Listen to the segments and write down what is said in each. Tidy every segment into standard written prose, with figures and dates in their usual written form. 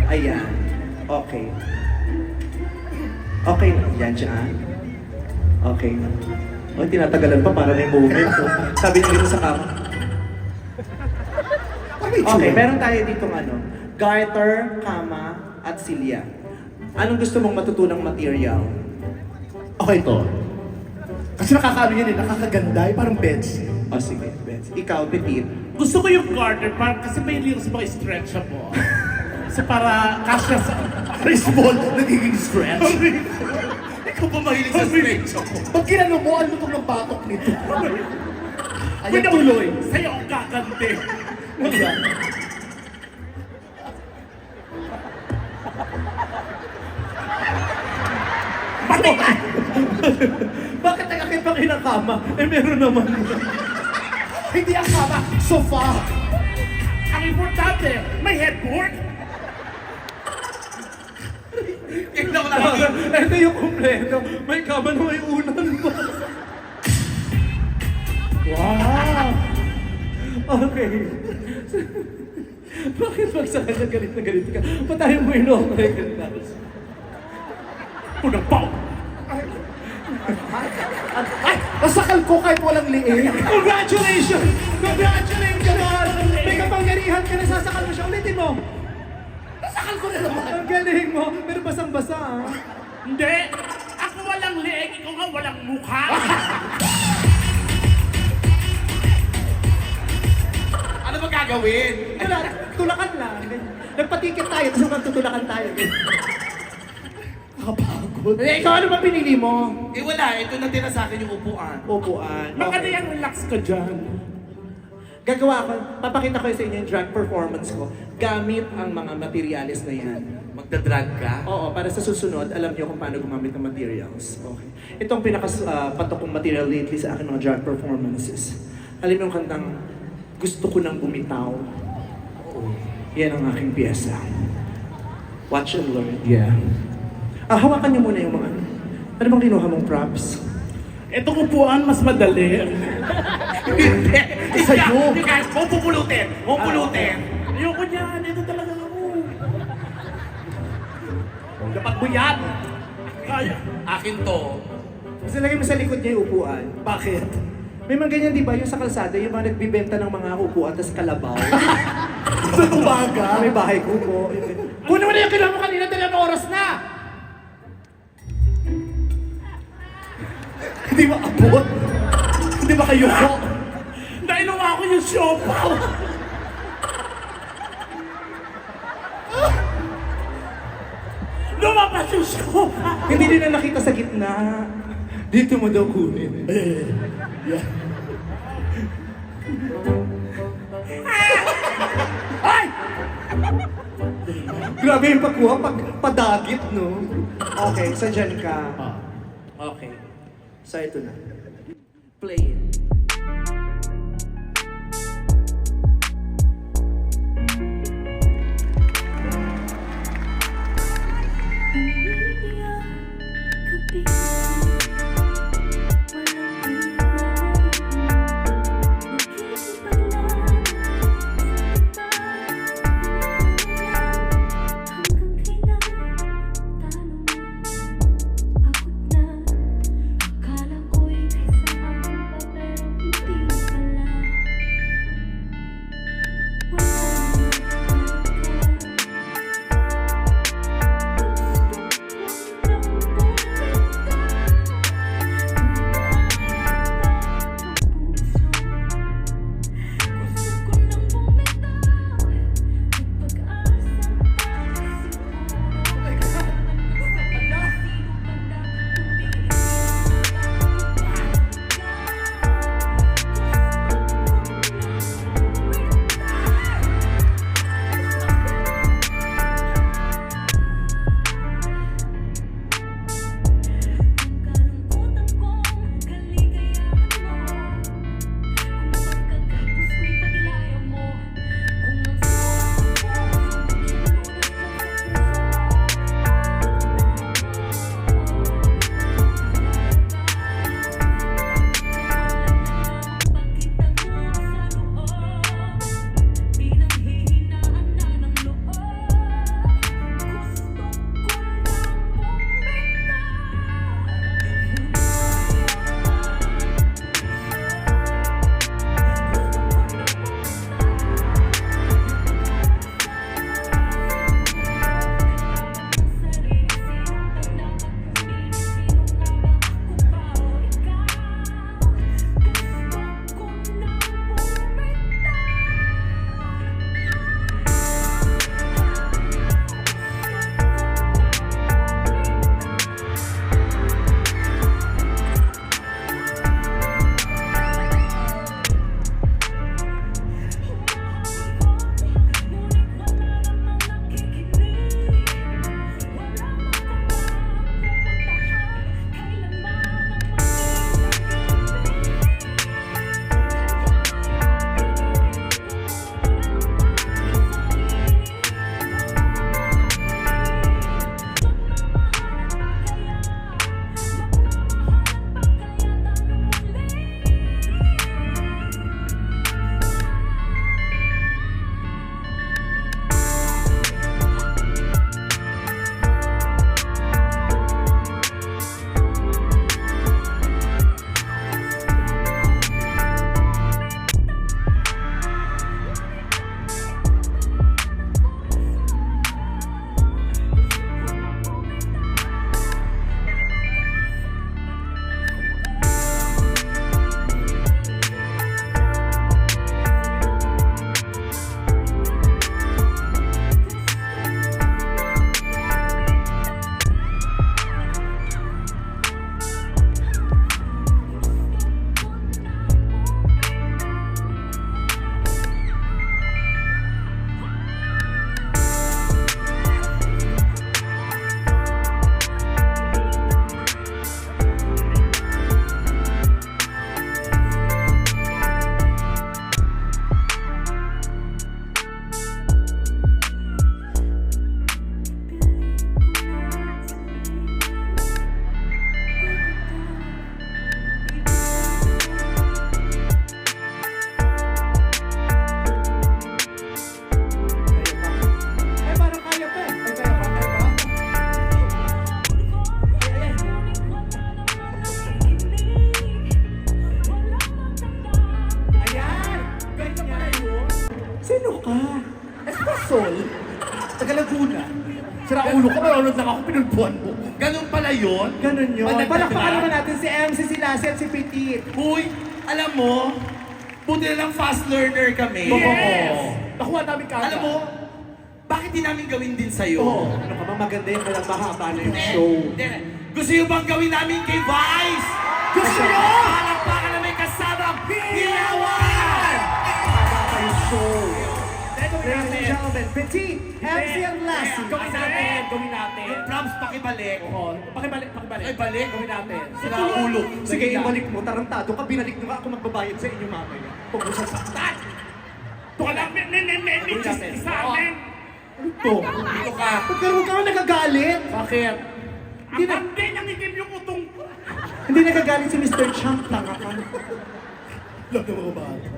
Ayan. Okay. Okay na. Yan dyan. Okay na. O, tinatagalan pa para may movement. So, sabi niyo dito sa kama. Okay, meron tayo dito garter, kama, at silya. Anong gusto mong matutunang material? Okay to. Kasi nakakaano yan nakakaganda, parang beds. O sige, Bets. Ikaw, Petit. Gusto ko yung garter kasi may liros mga stretchable. So para kasya sa... Small, nagiging stretch. Ikaw ba mahilig sa stretchable? Pag ginano mo, ano itong ng batok nito? Ayan Ayan tuloy. Sa'yo ang kaganti. Ayan. Bakit nagkakit pa kayo ng kama? Eh, meron naman. Hindi ang kama, sofa. Ang importante, may headboard. Tignan mo na lang. Ito yung kumpleto. May kama na may unan pa. Wow. Okay. Bakit magsaka ka galit na galit ka? Ba't tayo mo ino-operate ka nila? Unang pao. Ay, nasakal ko kahit walang liig. Congratulations! Congratulations! May kapangyarihan ka na sasakal mo siya. Ulitin mo. Nasakal ko na naman. Ang galing mo. Pero basang-basa Hindi. Ako walang leeg, ikaw nga walang mukha. Ano ba gagawin? Wala, tulakan lang. Nagpatikit tayo, tapos magtutulakan tayo. Nakapagod. Eh, ikaw ano ba pinili mo? Eh wala, ito na tira sa akin yung upuan. Upuan. Baka na yan, relax ka dyan. Gagawa ko, papakita ko sa inyo yung drag performance ko gamit ang mga materials na yan. Magdadrag ka? Oo, para sa susunod, alam niyo kung paano gumamit ng materials. Okay. Itong pinaka-patok kong material lately sa akin mga drag performances. Alam niyo yung kantang Gusto Ko Nang Bumitaw. Yan ang aking piyesa. Watch and learn. Yeah. Hawakan niyo muna yung mga ano bang kinuha mong props? Itong upuan, mas madali. Hindi! Sa'yo. Hindi guys, huwag pupulutin! Huwag pulutin! Ayoko niyan, ito talaga ako. Dapat mo yan. Kaya. Akin to. Kasi lagay mo sa likod niya yung upuan. Bakit? May mga ganyan, di ba? Yung sa kalsada, yung mga nagbibenta ng mga upuan, tapos kalabaw. Sa tumaga. May bahay kuko. Kunin mo na yung kinuha mo kanina, 2 oras na! Hindi ba abot? Hindi ba kayo ko? Nainuwa ko yung siopaw. Lumabas yung siopaw. Hindi din na nakita sa gitna. Dito mo daw kunin. Yeah. Ay! Grabe yung pagkuha, padagit, no? Okay, so dyan ka. Okay. So ito na. Play it. Laguna. Sira ulo ka, manonood lang ako, pinulpuan mo. Ganun pala yun? Ganun yun. Pag nagtatrack? Palakpakan naman natin si MC, si Lassie at si Petit. Uy, alam mo, buti na lang fast learner kami. Yes! Nakuha namin kagad. Alam mo, bakit di namin gawin din sa'yo? Oo. Ano ka ba maganda yun, kaya mahaba na yung show. Hindi. Gusto nyo bang gawin namin kay Vice? Gusto nyo? Palakpakan na may kasamang Hiyawan! Mahaba pa yung show. Gawin Ladies and natin. gentlemen, Petit, MC and Lassie. Gawin natin, gawin natin. Yung props pakibalik. Oo, pakibalik, pakibalik. Ay, balik. Gawin natin. Sira ulo. Sige, ibalik mo, tarantado ka, binalik nyo nga ako magbabayad sa inyo mamaya. Huwag mo sasaktan. Wala, may justice sa amin. Ano to? Dito ka. Huwag ka nagagalit. Bakit? Hindi na- Hindi nangitim yung utong ko. Hindi nagagalit si Mr. Champ, tanga ka. Love na mga bata.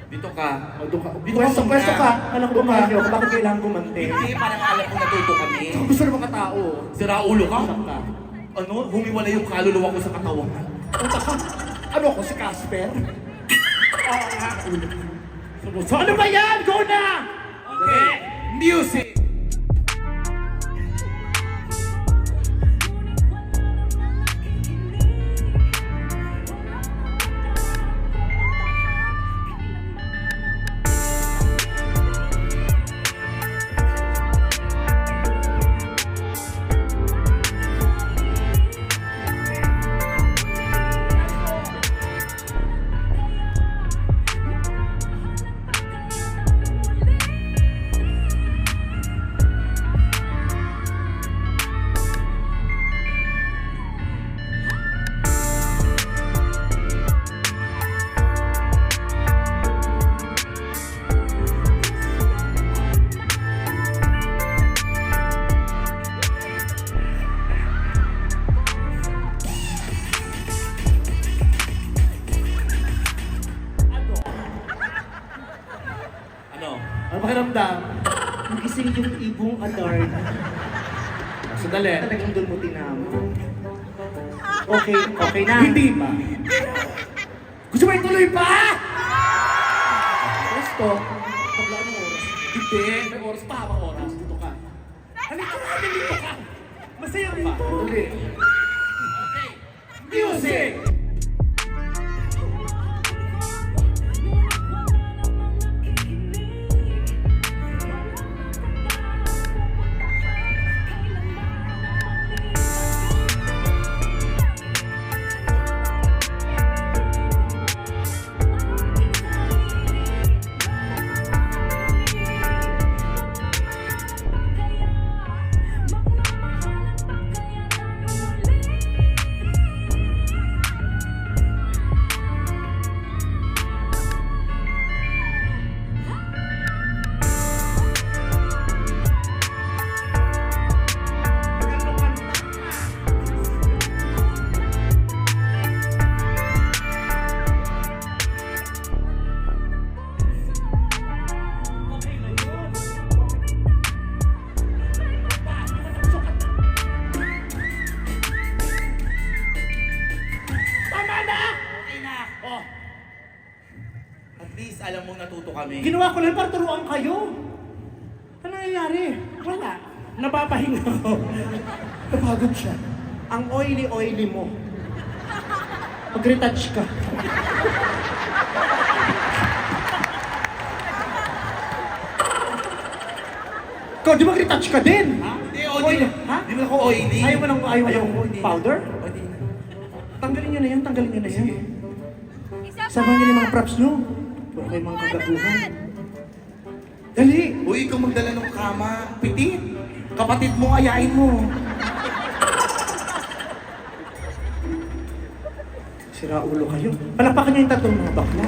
Dito ka. O, doon ka. Pwesto Pwesto ka. ka. Alam ko ba niyo, bakit kailangan gumanti? Hindi, parang alam ko natuto kami. Gusto ng mga tao. Sira ulo ka? Champ ka. Ano? Humiwala yung kaluluwa ko sa katawan. Ano ako, si Casper? Oo nga. So ano ba yan? Go na! Okay. Music! Ano? Ano pakiramdam? Nagising yung ibong Adard. Sandali. Talagang doon mo tinamo. Okay, okay na. Hindi pa. Gusto mo ituloy pa? Gusto. Paglaan ng oras. Hindi. May oras pa, habang oras. Dito ka. Halika na, dito ka. Masaya pa. Uli. Music! Tama na! Okay na. Oh, At least alam mo natuto kami. Ginawa ko lang para turuan kayo. Ano nangyayari? wala. Napapahinga ako. Napagod siya. Ang oily-oily mo. Pag-retouch ka. Ikaw, di mag-retouch ka din? Hindi, oily. Ha? Di mo ako oily. Ayaw mo ng Hindi. powder? Hindi. Tanggalin nyo na yan, tanggalin nyo na yan. Sabahan nyo yung mga props nyo. Huwag kayo mga kagaguhan. Dali! Uy, ikaw magdala ng kama. Pitit. Kapatid mo, ayain mo. Sira ulo kayo. Palakpakan nyo yung tatlong mga bakla.